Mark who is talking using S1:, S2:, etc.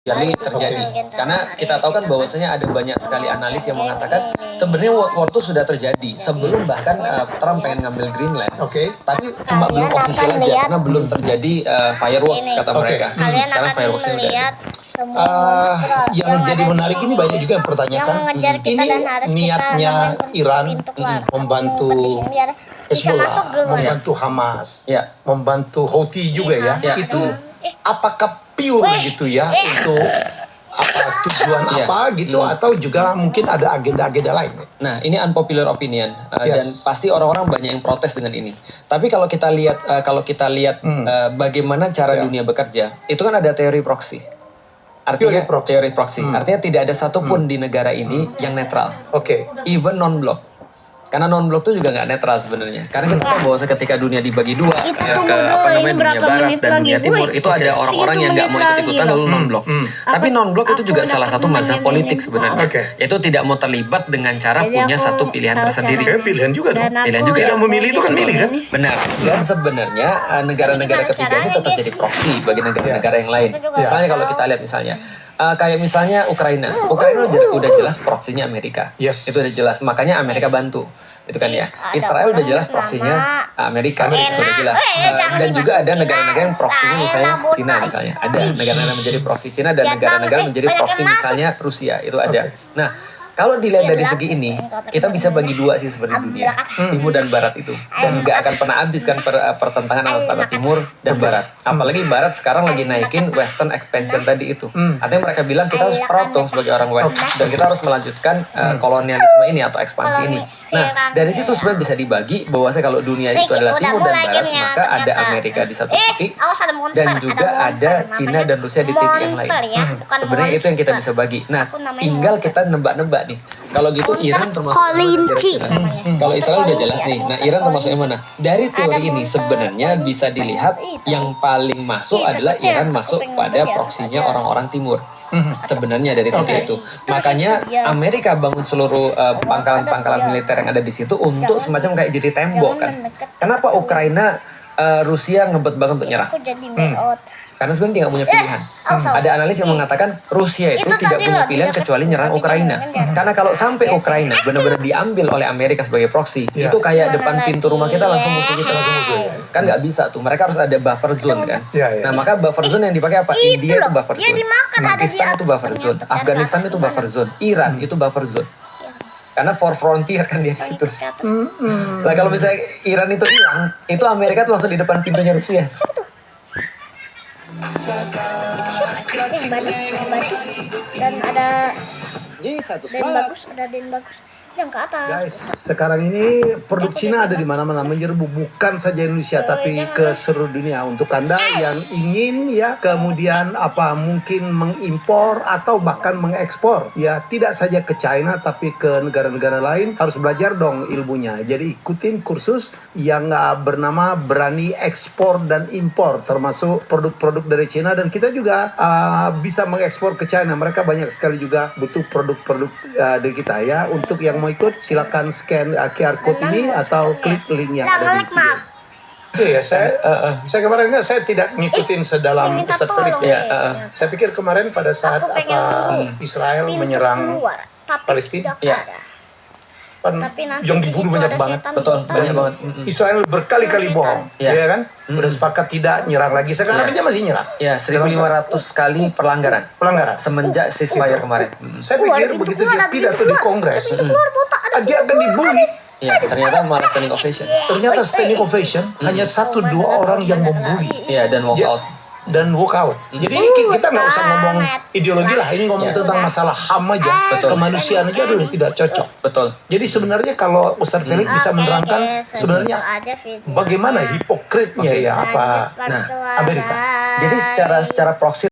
S1: Kali terjadi. Karena kita tahu kan bahwasanya ada banyak sekali analis yang mengatakan sebenarnya World War itu sudah terjadi sebelum bahkan Trump pengen ngambil Greenland. Tapi cuma belum official aja karena belum terjadi fireworks kata mereka. Sekarang fireworks udah ada.
S2: Yang jadi menarik ini banyak juga yang pertanyakan ini niatnya Iran membantu Hezbollah, membantu Hamas, membantu Houthi juga ya. Itu apakah pure gitu ya untuk apa tujuan apa gitu atau juga mungkin ada agenda-agenda lain?
S1: Nah, ini unpopular opinion dan pasti orang-orang banyak yang protes dengan ini. Tapi kalau kita lihat bagaimana cara dunia bekerja, itu kan ada teori proxy. Artinya teori proxy. Artinya tidak ada satupun di negara ini yang netral. Even non-block. Karena non-blok itu juga nggak netral sebenarnya. Karena kita tahu bahwa ketika dunia dibagi dua, dunia barat dan dunia timur, itu ada orang-orang yang nggak mau ikut-ikutan lalu non-blok. Tapi non-blok itu juga salah satu mazhab politik sebenarnya. Itu tidak mau terlibat dengan cara punya satu pilihan tersendiri.
S2: Pilihan juga dong.
S1: Pilihan juga.
S2: Yang memilih itu kan milih kan?
S1: Benar. Dan sebenarnya negara-negara ketiga ini tetap jadi proksi bagi negara-negara yang lain. Misalnya kalau kita lihat kayak misalnya Ukraina udah jelas proksinya Amerika. Itu udah jelas, makanya Amerika bantu. Itu kan ya. Israel udah jelas proksinya Amerika, itu udah jelas. Dan juga ada negara-negara yang proksinya misalnya Cina misalnya. Ada negara-negara menjadi proksi Cina dan negara-negara menjadi proksi misalnya Rusia, itu ada. Nah, kalau dilihat dari segi ini, kita bisa bagi dua sih sebenarnya dunia, timur dan barat itu. Dan nggak akan pernah habis kan pertentangan antara timur dan barat. Apalagi barat sekarang lagi naikin western expansion tadi itu. Artinya mereka bilang kita harus proud dong sebagai orang west. Dan kita harus melanjutkan kolonialisme ini atau ekspansi ini. Nah, dari situ sebenarnya bisa dibagi bahwasanya kalau dunia itu adalah timur dan barat, maka ada Amerika di satu titik, dan juga ada Cina dan Rusia di titik yang lain. Sebenarnya itu yang kita bisa bagi. Nah, tinggal kita nebak-nebak nih. Kalau gitu Iran termasuk kalau Israel udah jelas nih. Nah, Iran termasuk yang mana? Dari teori ini sebenarnya bisa dilihat yang paling masuk adalah Iran masuk pada proksinya orang-orang timur. Sebenarnya dari titik itu. Makanya Amerika bangun seluruh pangkalan-pangkalan militer yang ada di situ untuk semacam kayak jadi tembok kan. Kenapa Ukraina Rusia ngebet banget untuk nyerah? Karena sebenarnya dia nggak punya pilihan. Ada analis yang mengatakan Rusia itu tidak punya pilihan kecuali nyerang Ukraina. Karena kalau sampai Ukraina benar-benar diambil oleh Amerika sebagai proksi, itu kayak depan pintu rumah kita langsung musuh kita langsung musuh. Kan nggak bisa tuh. Mereka harus ada buffer zone kan. Nah, maka buffer zone yang dipakai apa? India itu buffer zone, Pakistan itu buffer zone, Afghanistan itu buffer zone, Iran itu buffer zone. Karena for frontier kan dia di situ. Nah, kalau misalnya Iran itu hilang, itu Amerika tuh langsung di depan pintunya Rusia.
S3: Yang batu dan ada den bagus yang ke atas.
S2: Guys, sekarang ini produk Cina ada di mana-mana menyerbu bukan saja Indonesia tapi ke seluruh dunia. Untuk Anda yang ingin ya kemudian mungkin mengimpor atau bahkan mengekspor ya tidak saja ke China tapi ke negara-negara lain, harus belajar dong ilmunya. Jadi ikutin kursus yang bernama Berani Ekspor dan Impor, termasuk produk-produk dari Cina, dan kita juga bisa mengekspor ke China. Mereka banyak sekali juga butuh produk-produk dari kita ya. Untuk yang mau ikut silakan scan QR code ini atau klik link yang ada di video. Iya, saya kemarin saya tidak ngikutin sedalam satelit ya. Saya pikir kemarin pada saat Israel menyerang Palestina, yang dibunuh banyak banget.
S1: Betul, banyak banget.
S2: Israel berkali-kali bohong, ya kan? Udah sepakat tidak nyerang lagi. Sekarang aja masih nyerang.
S1: Ya, 1.500 kali pelanggaran semenjak ceasefire kemarin.
S2: Saya pikir begitu dia pidato di Kongres, dia akan dibully.
S1: Ya, ternyata malah standing ovation.
S2: Ternyata standing ovation hanya 1-2 orang yang membuli.
S1: Ya, dan walk out.
S2: Jadi kita nggak usah ngomong ideologi lah, ini ngomong tentang masalah HAM aja, kemanusiaan aja dulu tidak cocok.
S1: Betul.
S2: Jadi sebenarnya kalau Ustadz Felix bisa menerangkan sebenarnya bagaimana hipokritnya ya Amerika.
S1: Jadi secara proxy